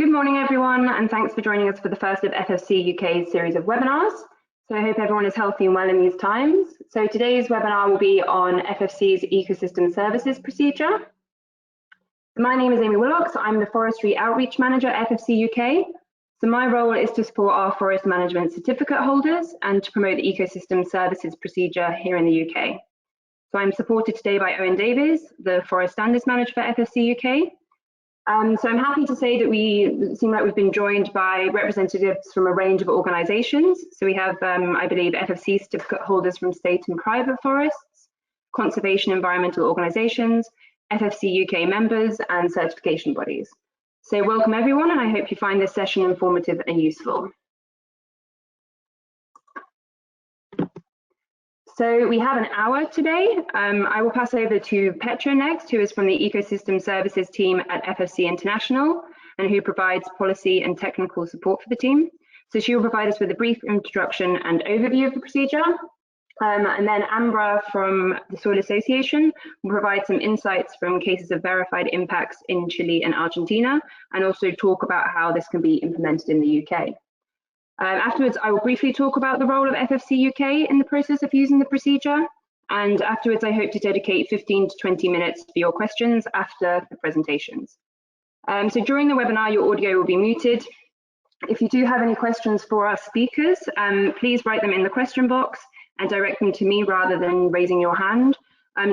Good morning, everyone, and thanks for joining us for the first of FSC UK's series of webinars. So I hope everyone is healthy and well in these times. So today's webinar will be on FSC's Ecosystem Services procedure. My name is Amy Willocks. I'm the Forestry Outreach Manager at FSC UK. So my role is to support our forest management certificate holders and to promote the Ecosystem Services procedure here in the UK. So I'm supported today by Owen Davies, the Forest Standards Manager for FSC UK. So I'm happy to say that we seem like we've been joined by representatives from a range of organisations. So we have, I believe, FSC certificate holders from state and private forests, conservation environmental organisations, FSC UK members and certification bodies. So welcome everyone, and I hope you find this session informative and useful. So we have an hour today. I will pass over to Petra next, who is from the Ecosystem Services team at FSC International and who provides policy and technical support for the team. So she will provide us with a brief introduction and overview of the procedure. And then Ambria from the Soil Association will provide some insights from cases of verified impacts in Chile and Argentina, and also talk about how this can be implemented in the UK. Afterwards, I will briefly talk about the role of FSC UK in the process of using the procedure. And afterwards, I hope to dedicate 15 to 20 minutes for your questions after the presentations. So during the webinar, your audio will be muted. If you do have any questions for our speakers, please write them in the question box and direct them to me rather than raising your hand.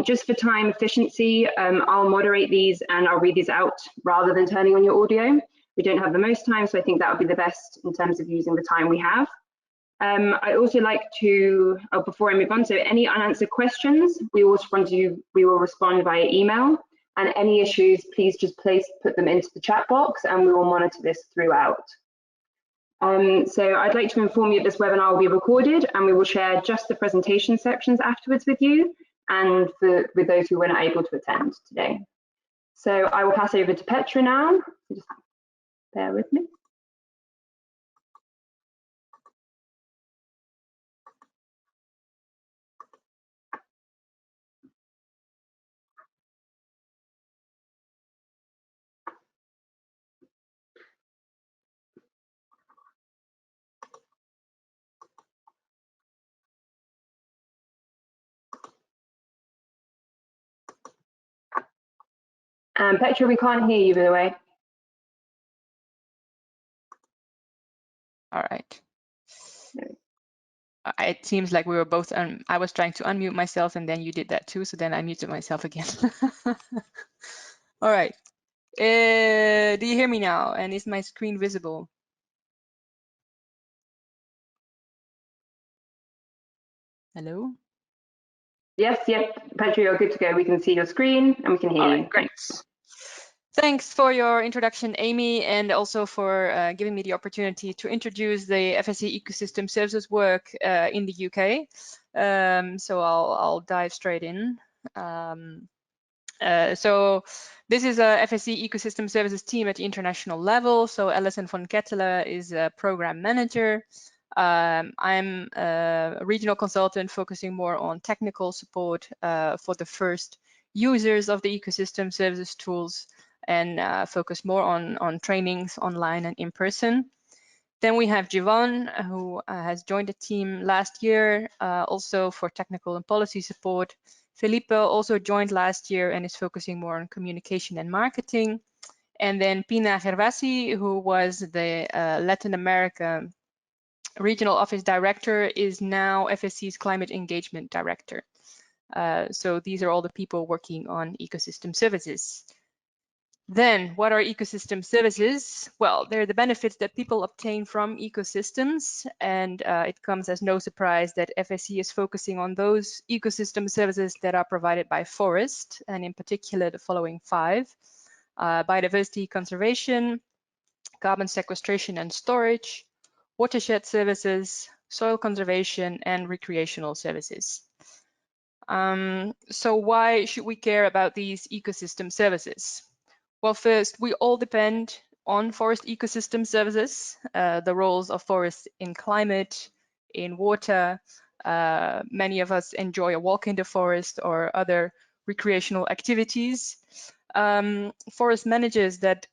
Just for time efficiency, I'll moderate these and I'll read these out rather than turning on your audio. We don't have the most time, so I think that would be the best in terms of using the time we have. I'd also like to, before I move on, so any unanswered questions, we will respond via email, and any issues, please just put them into the chat box and we will monitor this throughout. So I'd like to inform you that this webinar will be recorded and we will share just the presentation sections afterwards with you and with those who were not able to attend today. So I will pass over to Petra now. Just bear with me. Petra, we can't hear you, by the way. All right. It seems like we were both, I was trying to unmute myself and then you did that too, so then I muted myself again. All right. Do you hear me now? And is my screen visible? Hello? Yes, Petra, you're good to go. We can see your screen and we can hear you. Great. Thanks for your introduction, Amy, and also for giving me the opportunity to introduce the FSC Ecosystem Services work in the UK. So I'll dive straight in. So this is a FSC Ecosystem Services team at the international level. So Alison von Kettler is a program manager. I'm a regional consultant focusing more on technical support for the first users of the ecosystem services tools and focus more on trainings online and in person. Then we have Jivon, who has joined the team last year, also for technical and policy support. Felipe also joined last year and is focusing more on communication and marketing. And then Pina Gervasi, who was the Latin America Regional Office Director, is now FSC's Climate Engagement Director. So these are all the people working on ecosystem services. Then, what are ecosystem services? Well, they're the benefits that people obtain from ecosystems, and it comes as no surprise that FSC is focusing on those ecosystem services that are provided by forest, and in particular the following 5: biodiversity conservation, carbon sequestration and storage, watershed services, soil conservation, and recreational services. So why should we care about these ecosystem services? Well, first, we all depend on forest ecosystem services, the roles of forests in climate, in water. Many of us enjoy a walk in the forest or other recreational activities. Forest managers that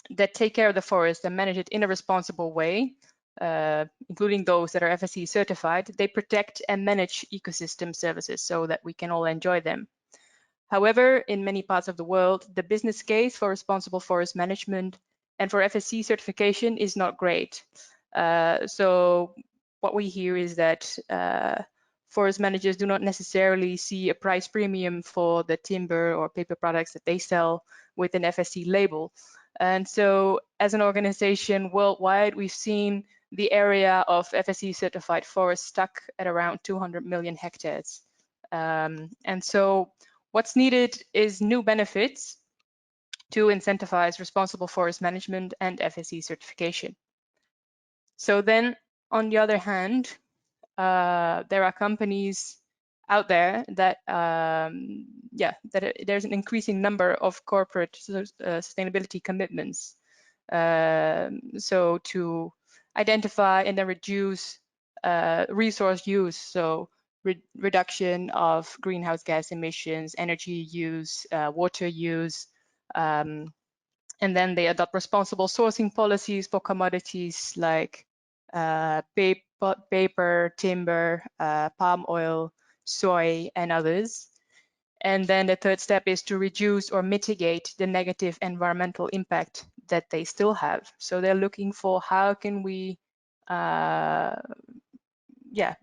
that take care of the forest and manage it in a responsible way, including those that are FSC certified, they protect and manage ecosystem services so that we can all enjoy them. However, in many parts of the world, the business case for responsible forest management and for FSC certification is not great. So what we hear is that forest managers do not necessarily see a price premium for the timber or paper products that they sell with an FSC label. And so as an organization worldwide, we've seen the area of FSC certified forests stuck at around 200 million hectares. And so what's needed is new benefits to incentivize responsible forest management and FSC certification. So then, on the other hand, there are companies out there that, there's an increasing number of corporate sustainability commitments. So to identify and then reduce resource use, so reduction of greenhouse gas emissions, energy use, water use, and then they adopt responsible sourcing policies for commodities like paper, timber, palm oil, soy, and others. And then the third step is to reduce or mitigate the negative environmental impact that they still have. So they're looking for how can we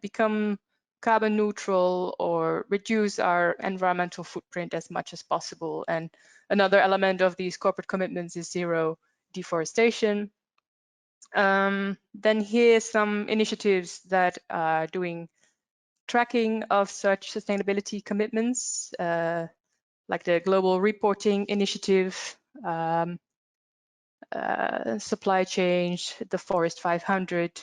become carbon neutral or reduce our environmental footprint as much as possible. And another element of these corporate commitments is zero deforestation. Then here's some initiatives that are doing tracking of such sustainability commitments, like the Global Reporting Initiative, Supply Chain, the Forest 500.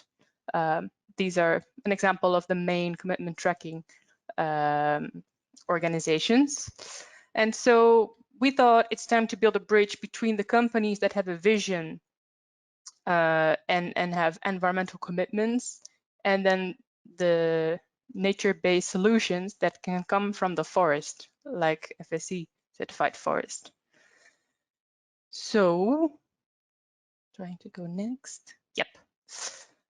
These are an example of the main commitment tracking organizations. And so we thought it's time to build a bridge between the companies that have a vision and have environmental commitments, and then the nature-based solutions that can come from the forest, like FSC certified forest. So, trying to go next. Yep.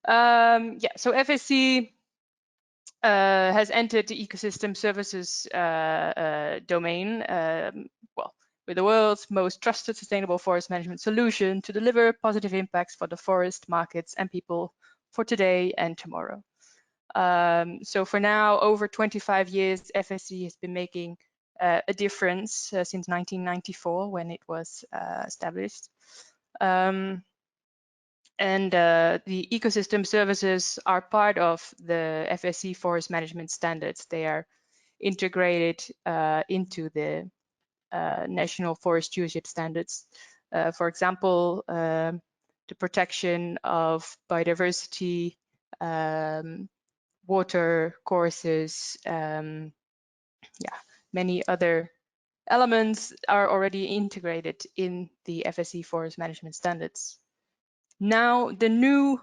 So FSC has entered the ecosystem services domain, with the world's most trusted sustainable forest management solution to deliver positive impacts for the forest, markets, and people for today and tomorrow. So for now, over 25 years, FSC has been making a difference since 1994 when it was established. And the ecosystem services are part of the FSC forest management standards. They are integrated into the national forest stewardship standards. For example, the protection of biodiversity, water courses, many other elements are already integrated in the FSC forest management standards. Now, the new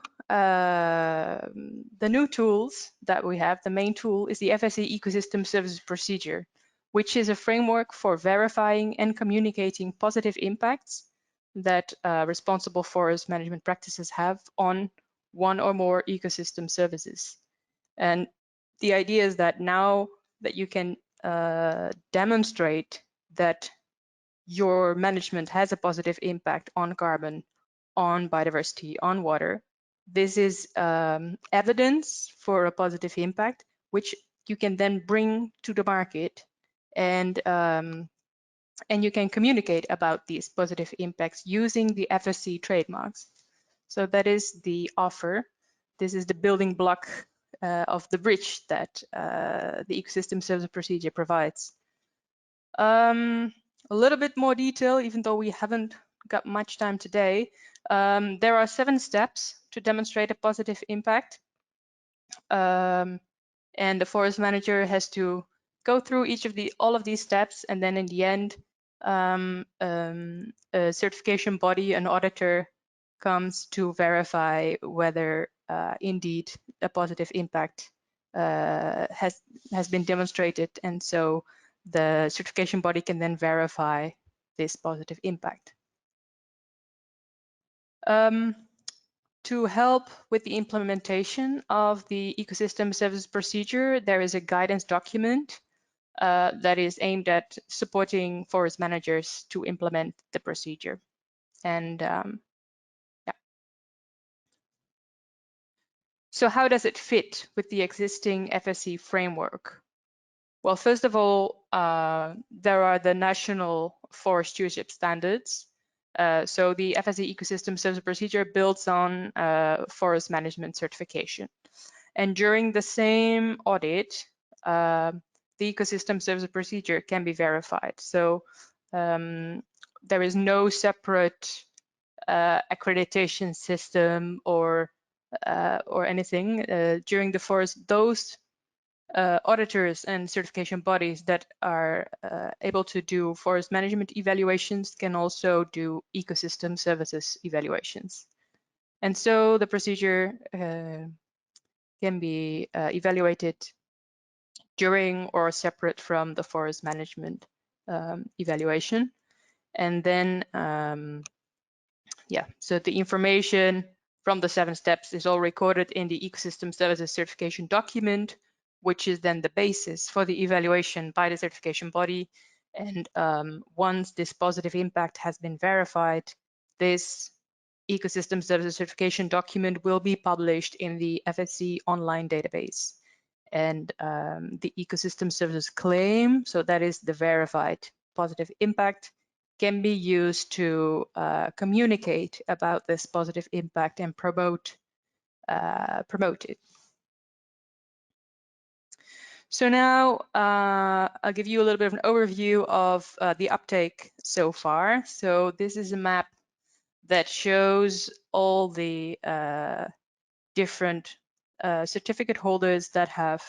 tools that we have, the main tool is the FSC Ecosystem Services Procedure, which is a framework for verifying and communicating positive impacts that responsible forest management practices have on one or more ecosystem services. And the idea is that now that you can demonstrate that your management has a positive impact on carbon, on biodiversity, on water, this is evidence for a positive impact, which you can then bring to the market, and you can communicate about these positive impacts using the FSC trademarks. So that is the offer. This is the building block of the bridge that the Ecosystem Services Procedure provides. A little bit more detail, even though we haven't got much time today. There are 7 steps to demonstrate a positive impact. And the forest manager has to go through all of these steps, and then in the end, a certification body, an auditor, comes to verify whether indeed a positive impact has been demonstrated, and so the certification body can then verify this positive impact. To help with the implementation of the Ecosystem Services Procedure, there is a guidance document that is aimed at supporting forest managers to implement the procedure. And yeah. So how does it fit with the existing FSC framework? Well, first of all, there are the national forest stewardship standards. So the FSC Ecosystem Services Procedure builds on forest management certification. And during the same audit, the Ecosystem Services Procedure can be verified. So there is no separate accreditation system or anything. During the forest, those auditors and certification bodies that are able to do forest management evaluations can also do ecosystem services evaluations. And so the procedure can be evaluated during or separate from the forest management evaluation. And then, yeah, so the information from the 7 steps is all recorded in the Ecosystem Services certification document, which is then the basis for the evaluation by the certification body. And once this positive impact has been verified, this Ecosystem Services certification document will be published in the FSC online database. And the Ecosystem Services claim, so that is the verified positive impact, can be used to communicate about this positive impact and promote it. So now I'll give you a little bit of an overview of the uptake so far. So this is a map that shows all the different certificate holders that have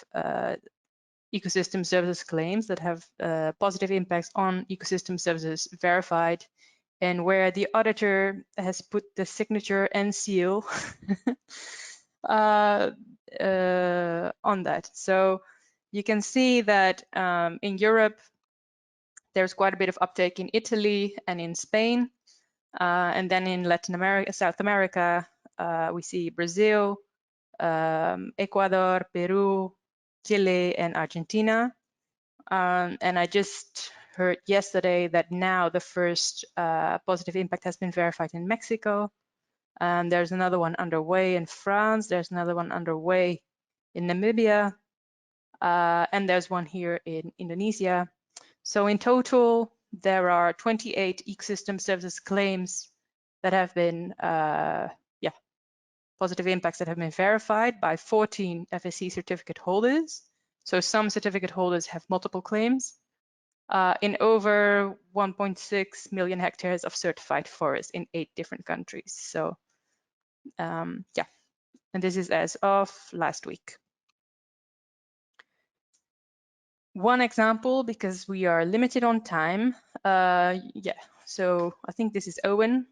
ecosystem services claims that have positive impacts on ecosystem services verified, and where the auditor has put the signature and seal on that. So you can see that in Europe, there's quite a bit of uptake in Italy and in Spain. And then in Latin America, South America, we see Brazil, Ecuador, Peru, Chile, and Argentina. And I just heard yesterday that now the first positive impact has been verified in Mexico. And there's another one underway in France. There's another one underway in Namibia. And there's one here in Indonesia. So in total, there are 28 ecosystem services claims that have been, positive impacts that have been verified by 14 FSC certificate holders. So some certificate holders have multiple claims in over 1.6 million hectares of certified forest in 8 different countries. So yeah, and this is as of last week. One example, because we are limited on time. Yeah, so I think this is Owen.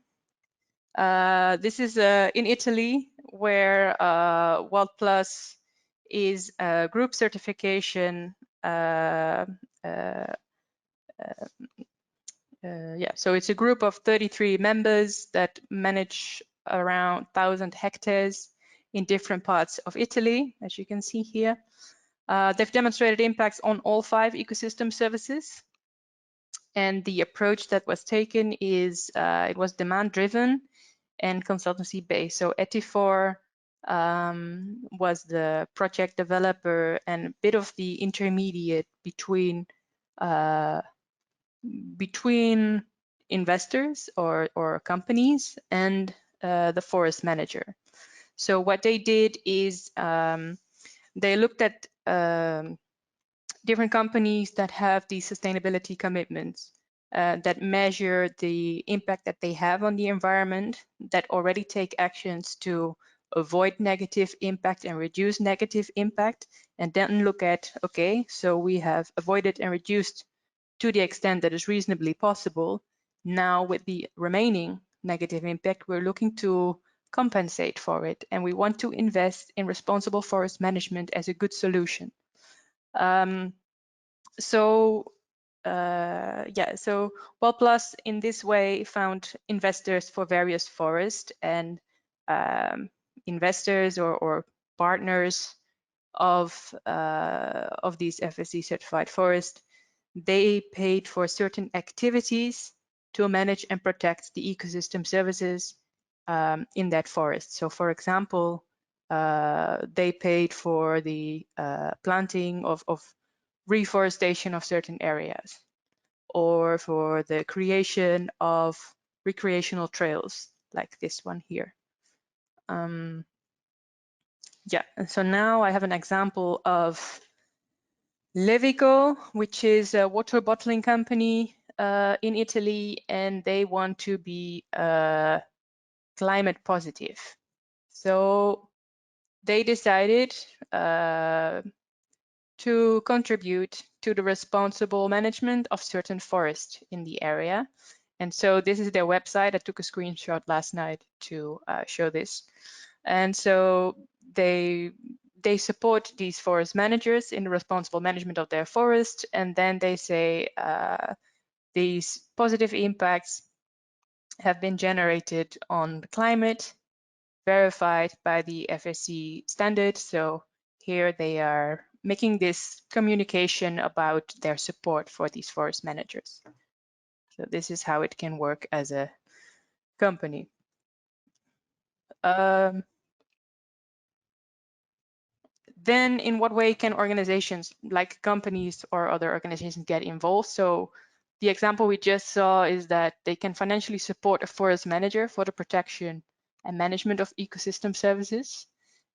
This is in Italy, where Wild Plus is a group certification. Yeah, so it's a group of 33 members that manage around 1,000 hectares in different parts of Italy, as you can see here. They've demonstrated impacts on all 5 ecosystem services. And the approach that was taken is it was demand-driven and consultancy-based. So Etifor was the project developer and a bit of the intermediate between investors or companies and the forest manager. So what they did is they looked at different companies that have these sustainability commitments that measure the impact that they have on the environment, that already take actions to avoid negative impact and reduce negative impact, and then look at, okay, so we have avoided and reduced to the extent that is reasonably possible. Now with the remaining negative impact, we're looking to compensate for it, and we want to invest in responsible forest management as a good solution. So yeah, so WellPlus in this way found investors for various forests, and investors or partners of these FSC certified forests, they paid for certain activities to manage and protect the ecosystem services in that forest. So for example, they paid for the planting of reforestation of certain areas, or for the creation of recreational trails like this one here. Yeah, and so now I have an example of Levico, which is a water bottling company in Italy, and they want to be climate positive. So they decided to contribute to the responsible management of certain forests in the area. And so this is their website. I took a screenshot last night to show this. And so they support these forest managers in the responsible management of their forest. And then they say these positive impacts have been generated on the climate, verified by the FSC standard. So here they are making this communication about their support for these forest managers. So this is how it can work as a company. Then in what way can organizations like companies or other organizations get involved? So the example we just saw is that they can financially support a forest manager for the protection and management of ecosystem services.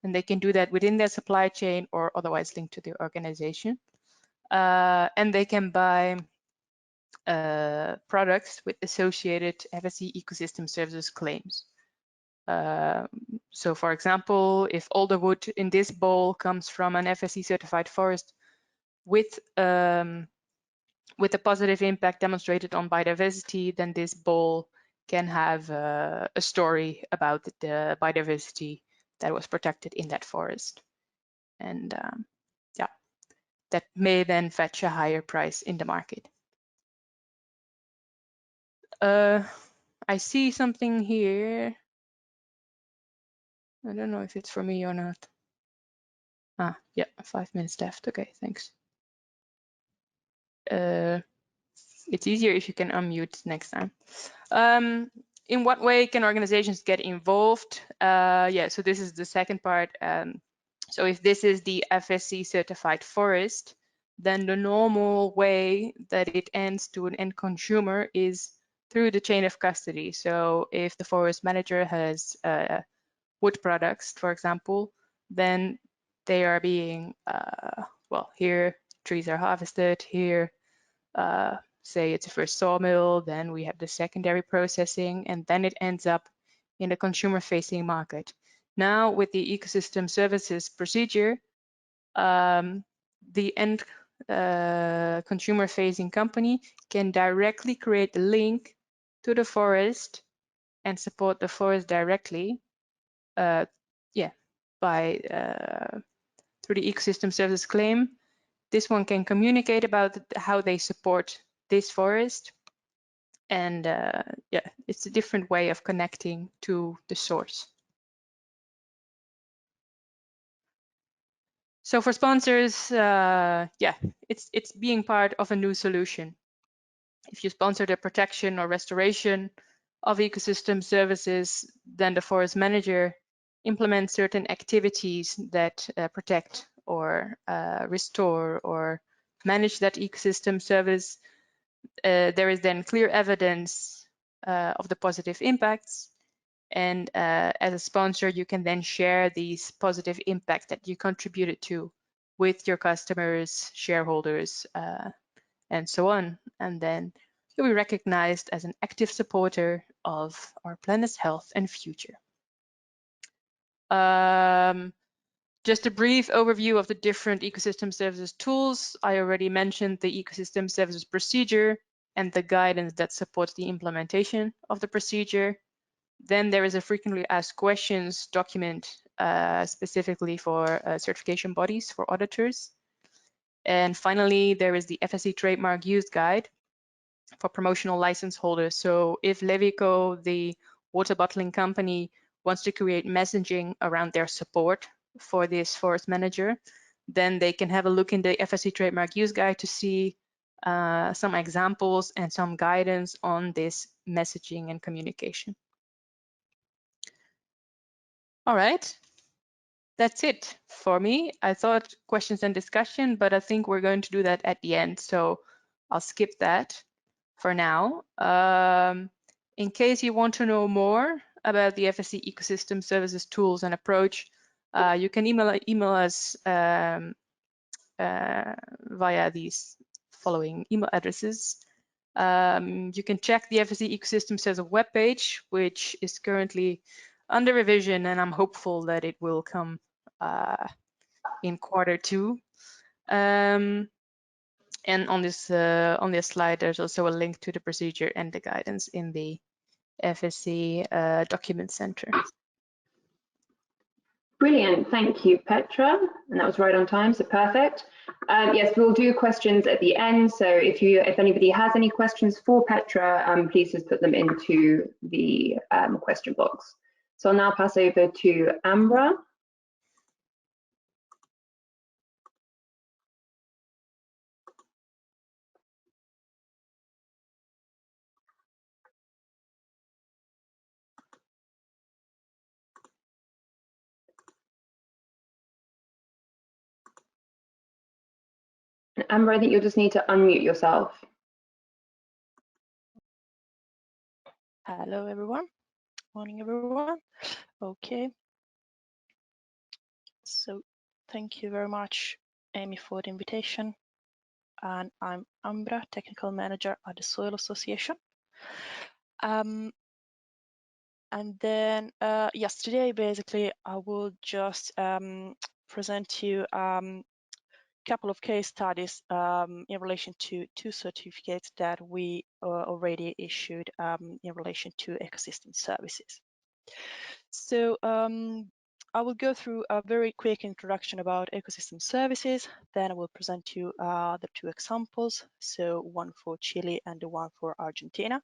And they can do that within their supply chain or otherwise linked to the organization. And they can buy products with associated FSC Ecosystem Services claims. So for example, if all the wood in this bowl comes from an FSC certified forest with a positive impact demonstrated on biodiversity, then this bowl can have a story about the biodiversity that was protected in that forest. And yeah, that may then fetch a higher price in the market. I see something here. I don't know if it's for me or not. Ah, yeah, 5 minutes left. Okay, thanks. It's easier if you can unmute next time. In what way can organizations get involved? Yeah, so this is the second part. So if this is the FSC certified forest, then the normal way that it ends to an end consumer is through the chain of custody. So if the forest manager has wood products, for example, then they are being, well, here trees are harvested, here, say it's a first sawmill, then we have the secondary processing, and then it ends up in the consumer-facing market. Now with the ecosystem services procedure, the end consumer-facing company can directly create the link to the forest and support the forest directly, yeah, by through the ecosystem services claim. This one can communicate about how they support this forest, and yeah, it's a different way of connecting to the source. So for sponsors, yeah, it's being part of a new solution. If you sponsor the protection or restoration of ecosystem services, then the forest manager implements certain activities that protect or restore or manage that ecosystem service. There is then clear evidence of the positive impacts. And as a sponsor, you can then share these positive impacts that you contributed to with your customers, shareholders, and so on. And then you'll be recognized as an active supporter of our planet's health and future. Just a brief overview of the different ecosystem services tools. I already mentioned the ecosystem services procedure and the guidance that supports the implementation of the procedure. Then there is a frequently asked questions document specifically for certification bodies, for auditors. And finally, there is the FSC Trademark Use Guide for promotional license holders. So if Levico, the water bottling company, wants to create messaging around their support for this forest manager, then they can have a look in the FSC Trademark Use Guide to see some examples and some guidance on this messaging and communication. All right, that's it for me. I thought questions and discussion, but I think we're going to do that at the end. So I'll skip that for now. In case you want to know more about the FSC Ecosystem Services tools and approach, you can email us via these following email addresses. You can check the FSC Ecosystem Services webpage, which is currently under revision, and I'm hopeful that it will come in Q2. And on this slide, there's also a link to the procedure and the guidance in the FSC Document Center. Brilliant, thank you, Petra. And that was right on time, so perfect. Yes, we'll do questions at the end. So if anybody has any questions for Petra, please just put them into the question box. So I'll now pass over to Ambra. Ambra, I think you'll just need to unmute yourself. Hello, everyone. Morning, everyone. Okay. So thank you very much, Amy, for the invitation. And I'm Umbra, Technical Manager at the Soil Association. And then yesterday, basically, I will just present you couple of case studies in relation to two certificates that we already issued in relation to ecosystem services. So I will go through a very quick introduction about ecosystem services. Then I will present you the two examples, so one for Chile and the one for Argentina.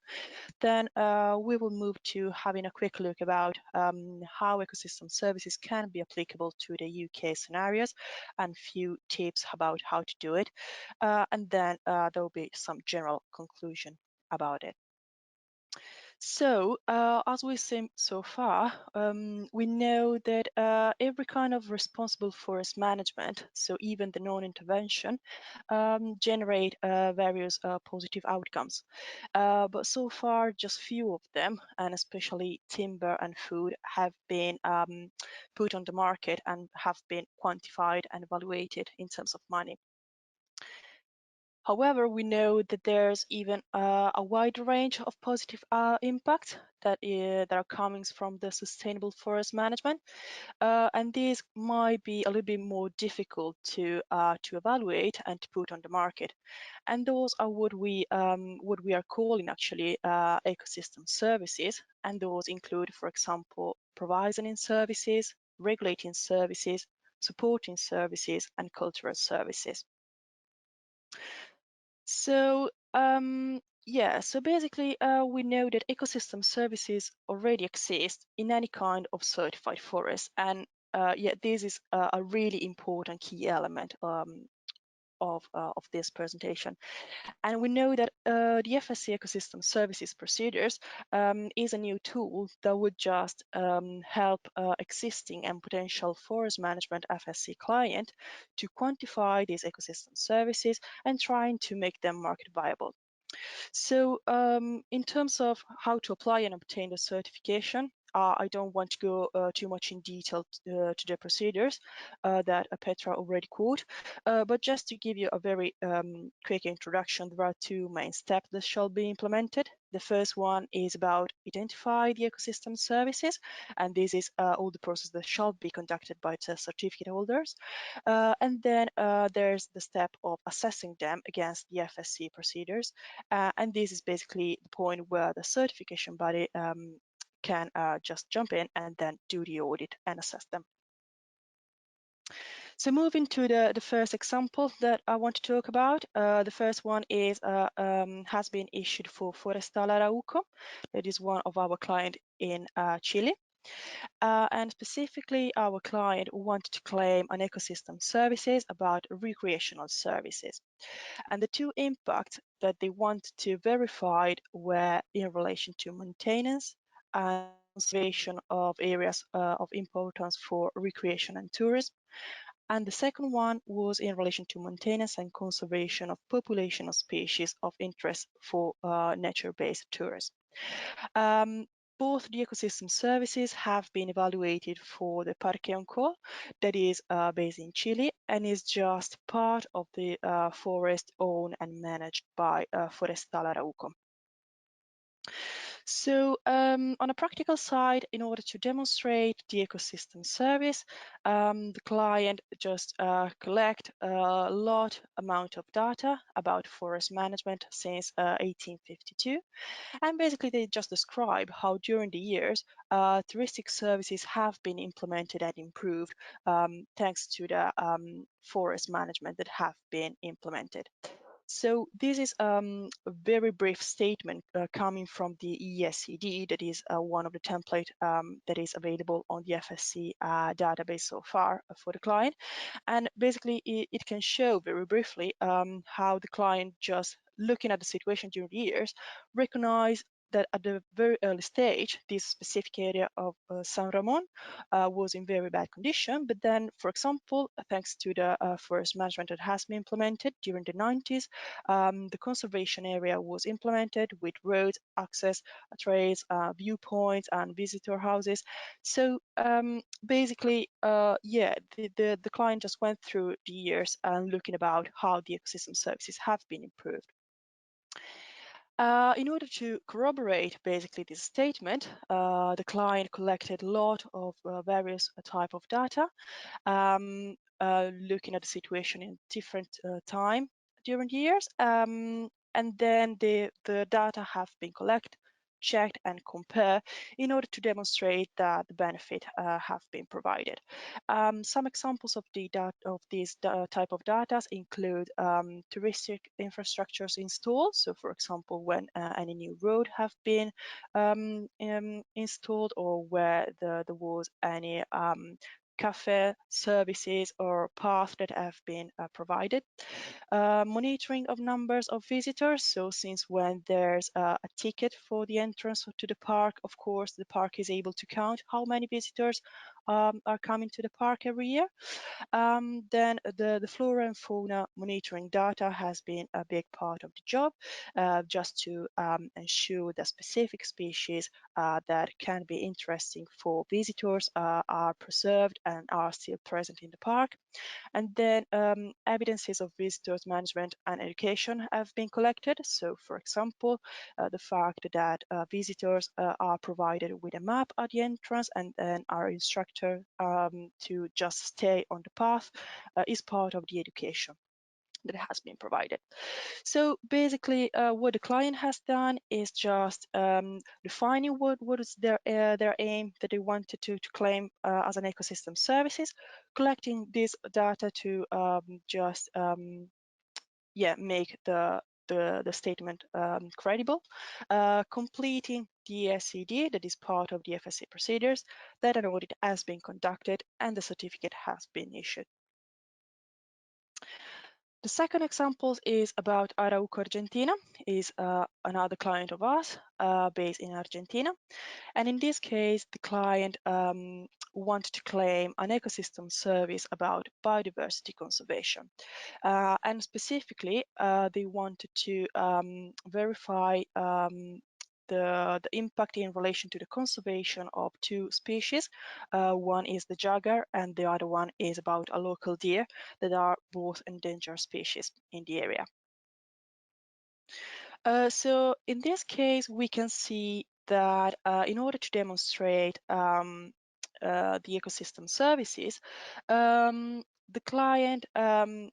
Then we will move to having a quick look about how ecosystem services can be applicable to the UK scenarios and few tips about how to do it. And then there will be some general conclusion about it. So, as we've seen so far, we know that every kind of responsible forest management, so even the non-intervention, generate various positive outcomes. But so far, just few of them, and especially timber and food, have been put on the market and have been quantified and evaluated in terms of money. However, we know that there's even a wide range of positive impacts that are coming from the sustainable forest management, and these might be a little bit more difficult to evaluate and to put on the market. And those are what we are calling actually ecosystem services, and those include, for example, provisioning services, regulating services, supporting services, and cultural services. So yeah, so basically we know that ecosystem services already exist in any kind of certified forest, and yeah, this is a really important key element of this presentation. And we know that the FSC Ecosystem Services procedures is a new tool that would just help existing and potential forest management FSC client to quantify these ecosystem services and trying to make them market viable. So in terms of how to apply and obtain the certification, I don't want to go too much in detail to the procedures that Petra already quoted, but just to give you a very quick introduction, there are two main steps that shall be implemented. The first one is about identify the ecosystem services, and this is all the process that shall be conducted by the certificate holders. And then there's the step of assessing them against the FSC procedures, and this is basically the point where the certification body can just jump in and then do the audit and assess them. So moving to the first example that I want to talk about, the first one is has been issued for Forestal Arauco. That is one of our clients in Chile. And specifically, our client wanted to claim an ecosystem services about recreational services. And the two impacts that they want to verify were in relation to maintenance and conservation of areas of importance for recreation and tourism. And the second one was in relation to maintenance and conservation of population of species of interest for nature-based tourism. Both the ecosystem services have been evaluated for the Parque Oncol, that is based in Chile, and is just part of the forest owned and managed by Forestal Arauco. So on a practical side, in order to demonstrate the ecosystem service, the client just collect a lot amount of data about forest management since 1852. And basically they just describe how during the years, touristic services have been implemented and improved thanks to the forest management that have been implemented. So this is a very brief statement coming from the ESCD, that is one of the template that is available on the FSC database so far for the client. And basically it can show very briefly how the client, just looking at the situation during the years, recognize that at the very early stage, this specific area of San Ramon was in very bad condition. But then, for example, thanks to the forest management that has been implemented during the 90s, the conservation area was implemented with roads, access, trails, viewpoints, and visitor houses. So basically, yeah, the client just went through the years and looking about how the ecosystem services have been improved. In order to corroborate basically this statement, the client collected a lot of various type of data, looking at the situation in different time during the years, and then the data have been collected, checked, and compared in order to demonstrate that the benefit have been provided. Some examples of these type of data include touristic infrastructures installed. So, for example, when any new road have been installed, or where there was any cafe services or path that have been provided. Monitoring of numbers of visitors. So since when there's a ticket for the entrance to the park, of course, the park is able to count how many visitors are coming to the park every year. Then the flora and fauna monitoring data has been a big part of the job, just to ensure that specific species that can be interesting for visitors are preserved and are still present in the park. And then evidences of visitors management and education have been collected. So, for example, the fact that visitors are provided with a map at the entrance and then are instructed to just stay on the path is part of the education that has been provided. So basically what the client has done is just defining what is their aim that they wanted to claim as an ecosystem services, collecting this data to just make the statement credible, completing the SCD, that is part of the FSC procedures, that an audit has been conducted and the certificate has been issued. The second example is about Arauco, Argentina, is another client of ours based in Argentina. And in this case, the client wanted to claim an ecosystem service about biodiversity conservation. And specifically, they wanted to verify the impact in relation to the conservation of two species. One is the jaguar and the other one is about a local deer that are both endangered species in the area. So in this case, we can see that in order to demonstrate the ecosystem services, the client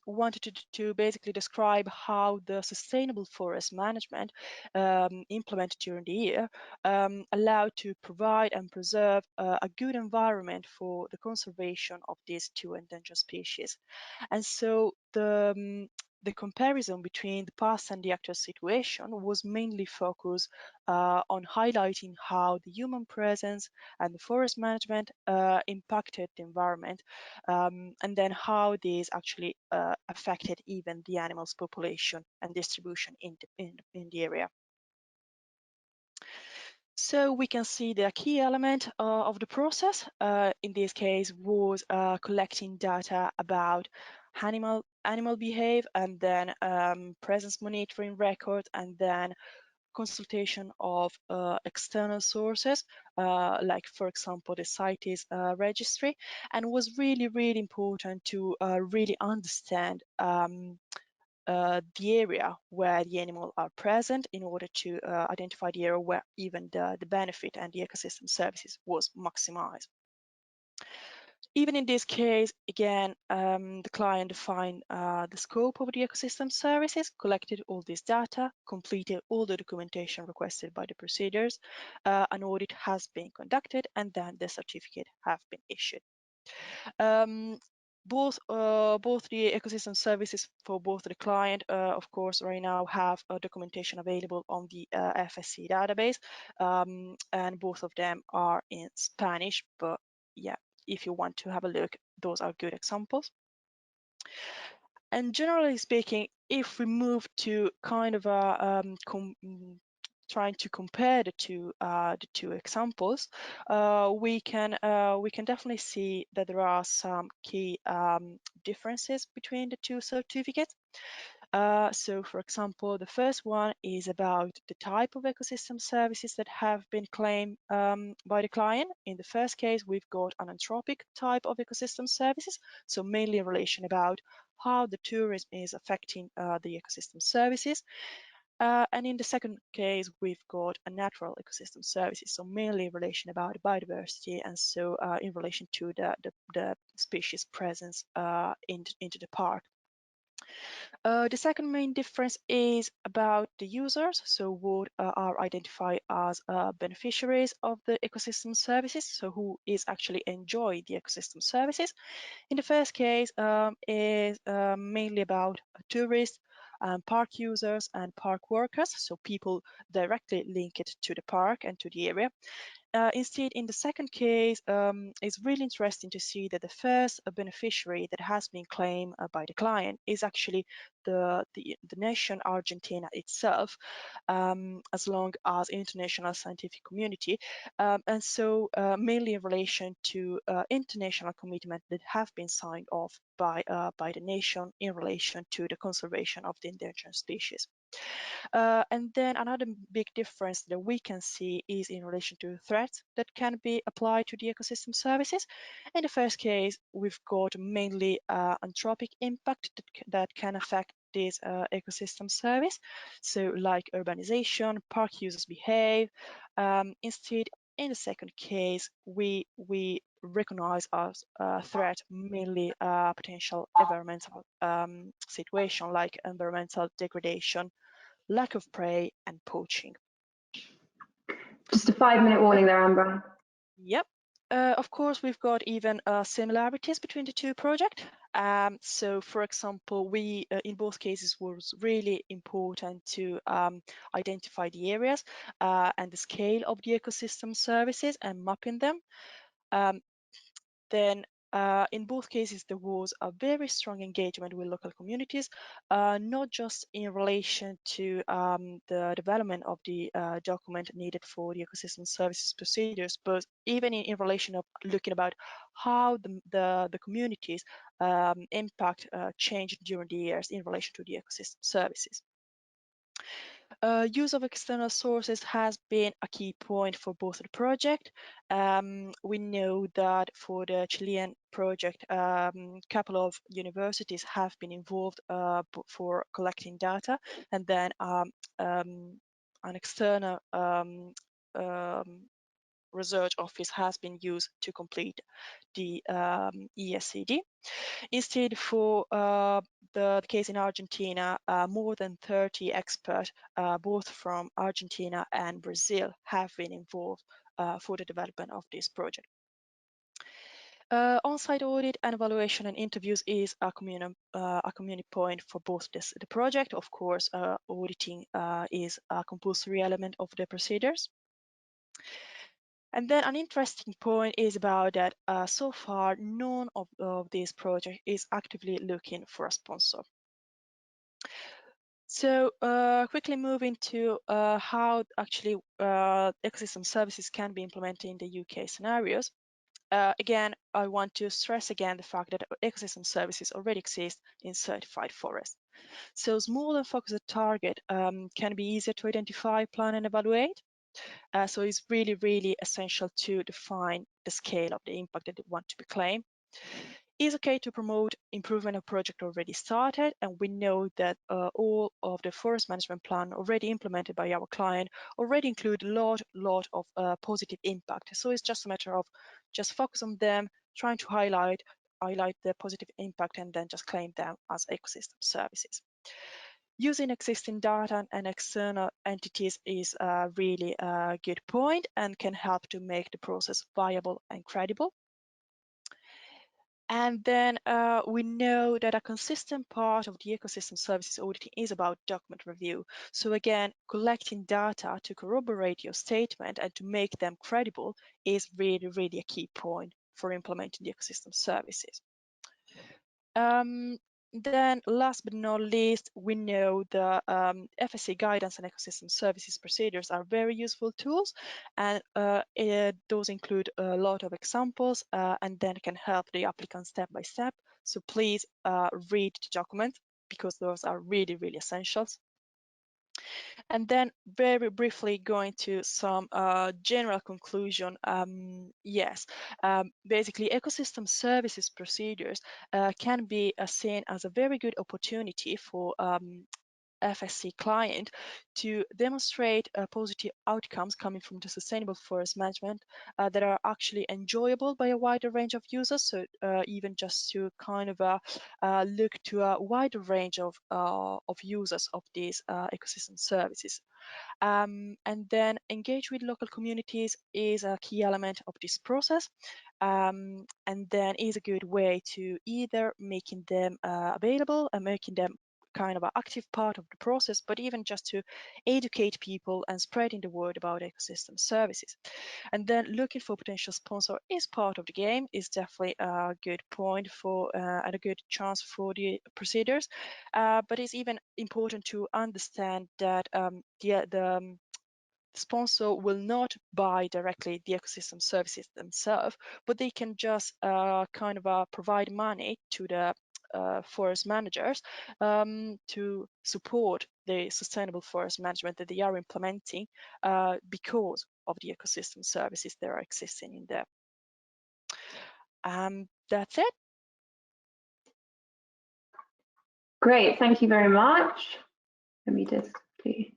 wanted to basically describe how the sustainable forest management implemented during the year allowed to provide and preserve a good environment for the conservation of these two endangered species. And so the comparison between the past and the actual situation was mainly focused on highlighting how the human presence and the forest management impacted the environment, and then how these actually affected even the animals population and distribution in the area. So we can see the key element of the process in this case was collecting data about animal behavior, and then presence monitoring records, and then consultation of external sources, like for example the CITES registry, and was really important to really understand the area where the animals are present in order to identify the area where even the benefit and the ecosystem services was maximized. Even in this case, again, the client defined the scope of the ecosystem services, collected all this data, completed all the documentation requested by the procedures, an audit has been conducted, and then the certificate have been issued. Both the ecosystem services for both the client, of course, right now have documentation available on the FSC database, and both of them are in Spanish, but yeah, if you want to have a look, those are good examples. And generally speaking, if we move to kind of a trying to compare the two examples, we can definitely see that there are some key differences between the two certificates. So, for example, the first one is about the type of ecosystem services that have been claimed by the client. In the first case, we've got an anthropic type of ecosystem services, so mainly in relation about how the tourism is affecting the ecosystem services. And in the second case, we've got a natural ecosystem services, so mainly in relation about biodiversity, and so in relation to the species presence into the park. The second main difference is about the users, so what are identified as beneficiaries of the ecosystem services, so who is actually enjoy the ecosystem services. In the first case is mainly about tourists, park users and park workers, so people directly linked to the park and to the area. Instead, in the second case, it's really interesting to see that the first beneficiary that has been claimed by the client is actually the nation Argentina itself, as long as international scientific community, and so mainly in relation to international commitment that have been signed off by the nation in relation to the conservation of the endangered species. And then another big difference that we can see is in relation to threats that can be applied to the ecosystem services. In the first case, we've got mainly anthropic impact that can affect this ecosystem service, so like urbanization, park users behave. Instead, in the second case, we recognize as a threat mainly potential environmental situation like environmental degradation, lack of prey, and poaching. Just a 5-minute warning there, Ambria. Yep. Of course, we've got even similarities between the two projects. So, for example, we in both cases was really important to identify the areas and the scale of the ecosystem services and mapping them. Then in both cases, there was a very strong engagement with local communities, not just in relation to the development of the document needed for the ecosystem services procedures, but even in relation of looking about how the communities impact changed during the years in relation to the ecosystem services. Use of external sources has been a key point for both the project. We know that for the Chilean project, a couple of universities have been involved for collecting data, and then an external research office has been used to complete the ESCD. Instead, for the case in Argentina, more than 30 experts, both from Argentina and Brazil, have been involved for the development of this project. On-site audit and evaluation and interviews is a community point for both the project. Of course, auditing is a compulsory element of the procedures. And then an interesting point is about that so far, none of this project is actively looking for a sponsor. So quickly moving to how actually ecosystem services can be implemented in the UK scenarios. Again, I want to stress again the fact that ecosystem services already exist in certified forests. So small and focused target can be easier to identify, plan and evaluate. So it's really, really essential to define the scale of the impact that they want to be claimed. It's okay to promote improvement of project already started, and we know that all of the forest management plan already implemented by our client already include a lot of positive impact. So it's just a matter of just focus on them, trying to highlight the positive impact, and then just claim them as ecosystem services. Using existing data and external entities is a really good point and can help to make the process viable and credible. And then we know that a consistent part of the ecosystem services auditing is about document review. So again, collecting data to corroborate your statement and to make them credible is really, really a key point for implementing the ecosystem services. Then last but not least, we know the FSC guidance and ecosystem services procedures are very useful tools, and those include a lot of examples and then can help the applicant step by step. So please read the document because those are really, really essentials. And then very briefly going to some general conclusion. Basically ecosystem services procedures can be seen as a very good opportunity for FSC client to demonstrate positive outcomes coming from the sustainable forest management that are actually enjoyable by a wider range of users. So even just to kind of look to a wider range of users of these ecosystem services. And then engage with local communities is a key element of this process. And then is a good way to either making them available and making them kind of an active part of the process, but even just to educate people and spreading the word about ecosystem services. And then looking for potential sponsor is part of the game, is definitely a good point for and a good chance for the procedures. But it's even important to understand that the sponsor will not buy directly the ecosystem services themselves, but they can just kind of provide money to the forest managers to support the sustainable forest management that they are implementing because of the ecosystem services that are existing in there. That's it. Great, thank you very much. Let me just see.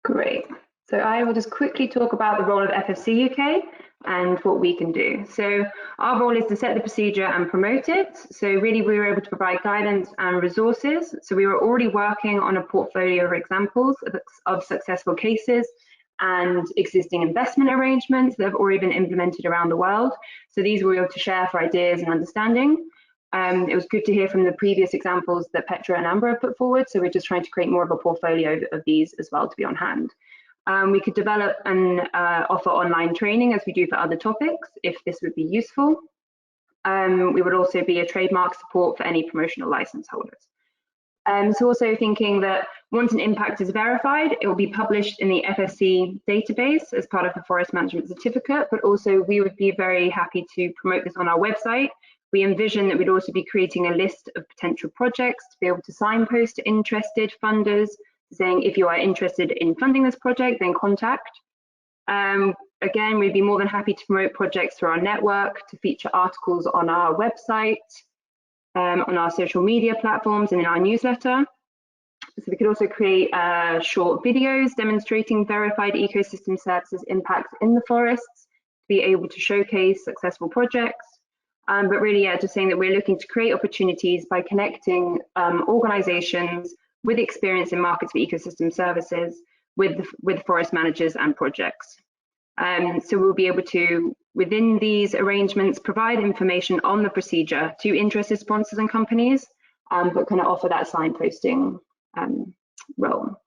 Great. So I will just quickly talk about the role of FSC UK and what we can do. So our role is to set the procedure and promote it. So really we were able to provide guidance and resources. So we were already working on a portfolio of examples of successful cases and existing investment arrangements that have already been implemented around the world. So these we were able to share for ideas and understanding. It was good to hear from the previous examples that Petra and Ambria put forward. So we're just trying to create more of a portfolio of these as well to be on hand. We could develop and offer online training as we do for other topics, if this would be useful. We would also be a trademark support for any promotional license holders. So also thinking that once an impact is verified, it will be published in the FSC database as part of the forest management certificate, but also we would be very happy to promote this on our website. We envision that we'd also be creating a list of potential projects to be able to signpost to interested funders, saying if you are interested in funding this project, then contact. Again, we'd be more than happy to promote projects through our network, to feature articles on our website, on our social media platforms, and in our newsletter. So we could also create short videos demonstrating verified ecosystem services impact in the forests, to be able to showcase successful projects. But really, yeah, just saying that we're looking to create opportunities by connecting organizations with experience in markets for ecosystem services with forest managers and projects. So we'll be able to, within these arrangements, provide information on the procedure to interested sponsors and companies, but kind of offer that signposting role.